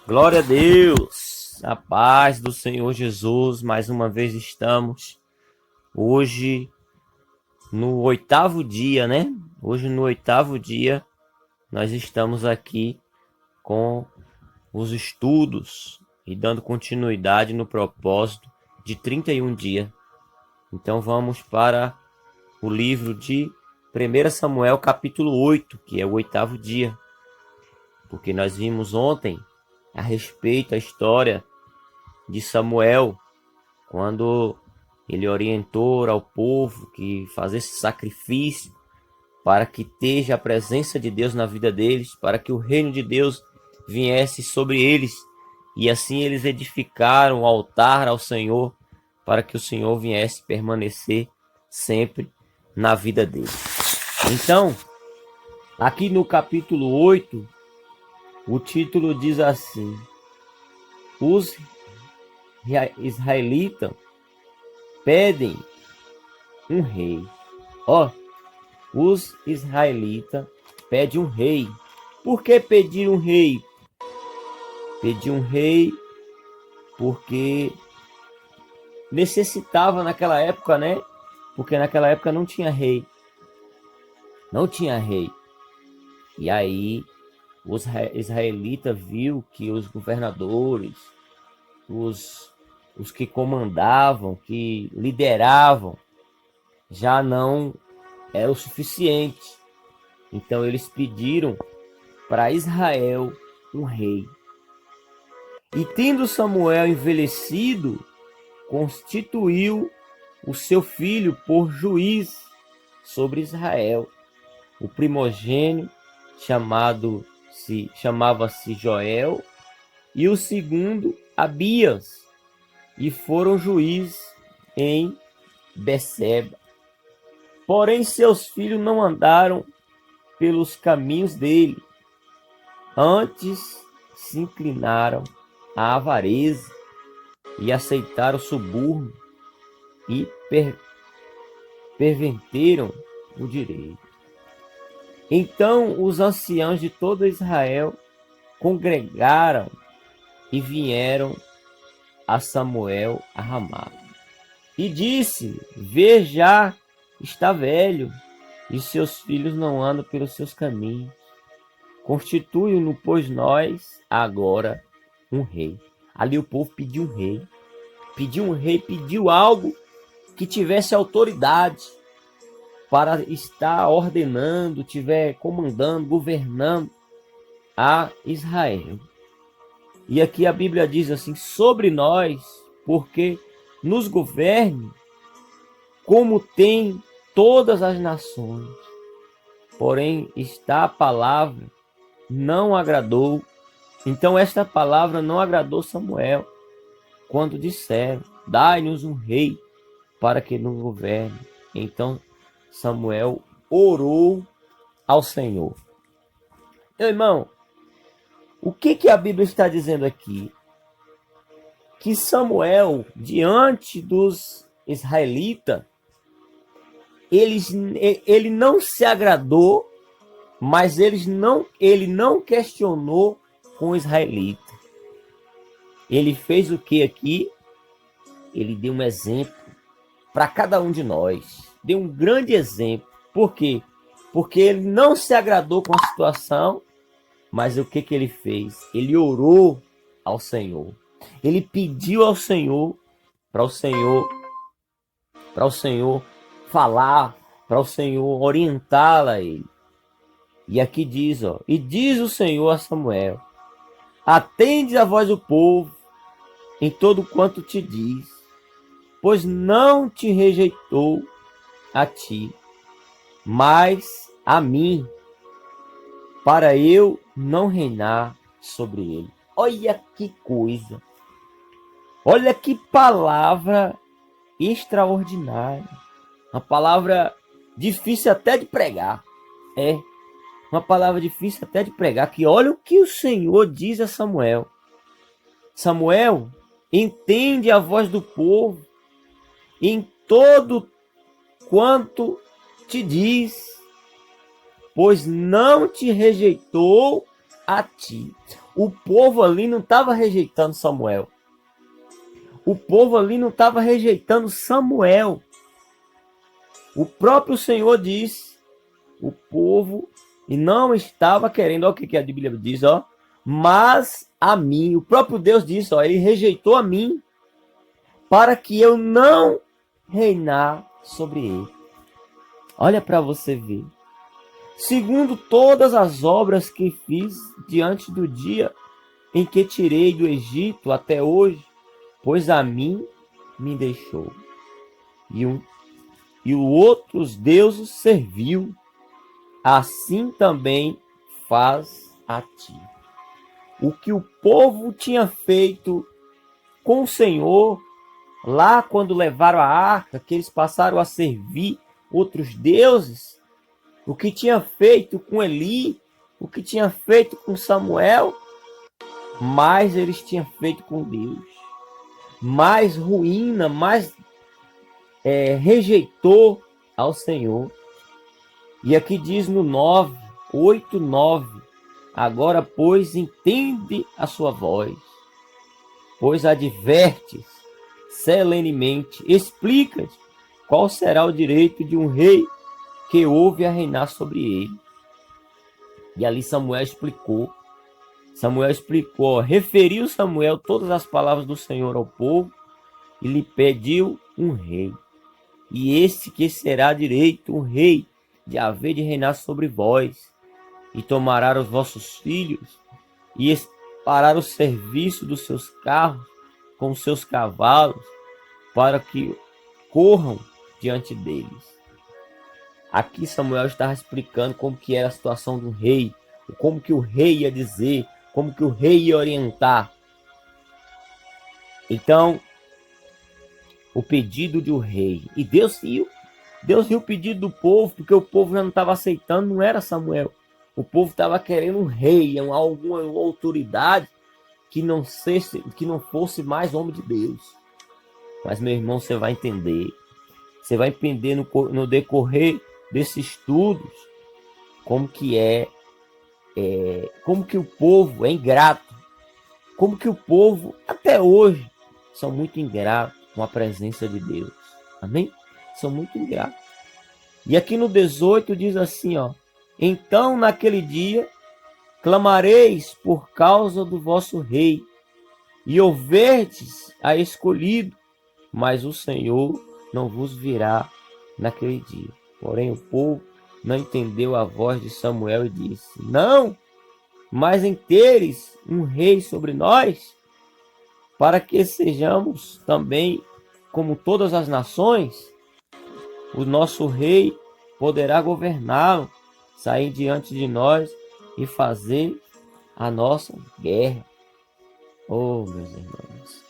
Glória a Deus, a paz do Senhor Jesus. Mais uma vez estamos hoje no oitavo dia, né? Hoje no oitavo dia nós estamos aqui com os estudos e dando continuidade no propósito de 31 dias. Então vamos para o livro de 1 Samuel capítulo 8, que é o oitavo dia. Porque nós vimos ontem a respeito da história de Samuel, quando ele orientou ao povo que fizesse sacrifício para que esteja a presença de Deus na vida deles, para que o reino de Deus viesse sobre eles. E assim eles edificaram o altar ao Senhor, para que o Senhor viesse permanecer sempre na vida deles. Então, aqui no capítulo 8, o título diz assim: os israelitas pedem um rei. Os israelitas pedem um rei. Por que pedir um rei? Pedir um rei porque necessitava naquela época, né? Porque naquela época não tinha rei. Não tinha rei. E aí os israelitas viu que os governadores, os que comandavam, que lideravam, já não era o suficiente. Então eles pediram para Israel um rei. E tendo Samuel envelhecido, constituiu o seu filho por juiz sobre Israel. O primogênito chamava-se Joel, e o segundo Abias, e foram juízes em Beceba. Porém seus filhos não andaram pelos caminhos dele, antes se inclinaram à avareza e aceitaram o suborno e perverteram o direito. Então os anciãos de todo Israel congregaram e vieram a Samuel a Ramá. E disse: vê, já está velho, e seus filhos não andam pelos seus caminhos. Constitui-o, pois, nós agora um rei. Ali o povo pediu um rei. Pediu um rei, pediu algo que tivesse autoridade para estar ordenando, tiver comandando, governando a Israel. E aqui a Bíblia diz assim: sobre nós, porque nos governe como tem todas as nações. Porém, esta palavra não agradou. Então esta palavra não agradou Samuel, quando disseram: dai-nos um rei para que nos governe. Então Samuel orou ao Senhor. Meu irmão, o que a Bíblia está dizendo aqui? Que Samuel, diante dos israelitas, ele não se agradou, mas ele não questionou com o israelita. Ele fez o que aqui? Ele deu um exemplo para cada um de nós. Deu um grande exemplo. Por quê? Porque ele não se agradou com a situação, mas o que ele fez? Ele orou ao Senhor. Ele pediu ao Senhor para o Senhor falar, para o Senhor orientá-la a ele. E aqui diz, e diz o Senhor a Samuel: atende a voz do povo em todo quanto te diz, pois não te rejeitou a ti, mas a mim, para eu não reinar sobre ele. Olha que coisa! Olha que palavra extraordinária. Uma palavra difícil até de pregar. É uma palavra difícil até de pregar. Que olha o que o Senhor diz a Samuel. Samuel, entende a voz do povo em todo quanto te diz, pois não te rejeitou a ti. O povo ali não estava rejeitando Samuel. O povo ali não estava rejeitando Samuel. O próprio Senhor disse, o povo, e não estava querendo, olha o que a Bíblia diz, ó, mas a mim. O próprio Deus disse, ó, ele rejeitou a mim para que eu não reinar sobre ele. Olha para você ver. Segundo todas as obras que fiz diante do dia em que tirei do Egito até hoje, pois a mim me deixou. E o outros deuses serviu, assim também faz a ti. O que o povo tinha feito com o Senhor, lá quando levaram a arca, que eles passaram a servir outros deuses, o que tinha feito com Eli, o que tinha feito com Samuel, mais eles tinham feito com Deus. Mais ruína, mais rejeitou ao Senhor. E aqui diz no 9, 8, 9, agora, pois, entende a sua voz, pois advertes solenemente, explica-te qual será o direito de um rei que ouve a reinar sobre ele. E ali Samuel explicou, referiu Samuel todas as palavras do Senhor ao povo e lhe pediu um rei. E este que será direito, um rei, de haver de reinar sobre vós, e tomará os vossos filhos, e parar o serviço dos seus carros com os seus cavalos, para que corram diante deles. Aqui Samuel estava explicando como que era a situação do rei, como que o rei ia dizer, como que o rei ia orientar. Então, o pedido de um rei. E Deus viu o pedido do povo, porque o povo já não estava aceitando, não era Samuel. O povo estava querendo um rei, alguma autoridade que não fosse mais homem de Deus. Mas, meu irmão, você vai entender. Você vai entender no decorrer desses estudos como que como que o povo é ingrato. Como que o povo, até hoje, são muito ingratos com a presença de Deus. Amém? São muito ingratos. E aqui no 18 diz assim, ó. Então, naquele dia, clamareis por causa do vosso rei, e houverdes a escolhido, mas o Senhor não vos virá naquele dia. Porém, o povo não entendeu a voz de Samuel e disse, não, mas em teres um rei sobre nós, para que sejamos também como todas as nações, o nosso rei poderá governá-lo, sair diante de nós e fazer a nossa guerra. Oh, meus irmãos.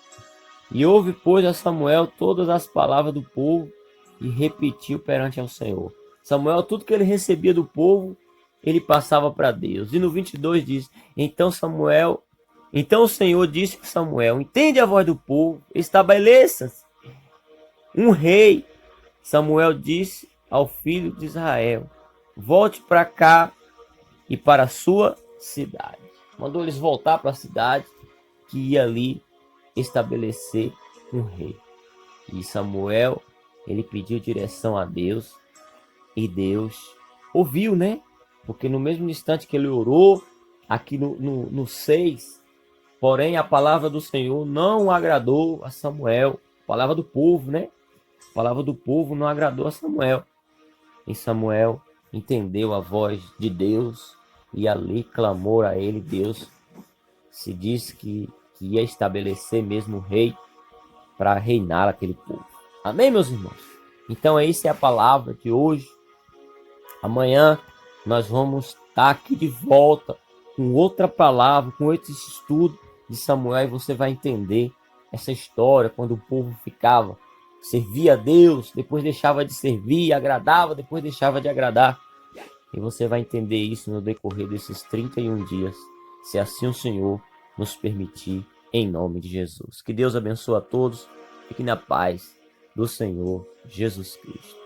E ouve, pois, a Samuel todas as palavras do povo e repetiu perante ao Senhor. Samuel, tudo que ele recebia do povo, ele passava para Deus. E no 22 diz, então o Senhor disse a Samuel, entende a voz do povo, estabeleça um rei. Samuel disse ao filho de Israel, volte para cá e para a sua cidade. Mandou eles voltar para a cidade, que ia ali estabelecer um rei. E Samuel, ele pediu direção a Deus, e Deus ouviu, né? Porque no mesmo instante que ele orou, aqui no 6, porém a palavra do Senhor não agradou a Samuel. A palavra do povo, né? A palavra do povo não agradou a Samuel. E Samuel entendeu a voz de Deus e ali clamou a ele. Deus se disse que ia estabelecer mesmo um rei para reinar aquele povo. Amém, meus irmãos? Então essa é a palavra de hoje. Amanhã nós vamos estar aqui de volta com outra palavra, com esse estudo de Samuel, e você vai entender essa história, quando o povo servia a Deus, depois deixava de servir, agradava, depois deixava de agradar. E você vai entender isso no decorrer desses 31 dias, se assim o Senhor nos permitir, em nome de Jesus. Que Deus abençoe a todos. Fique na paz do Senhor Jesus Cristo.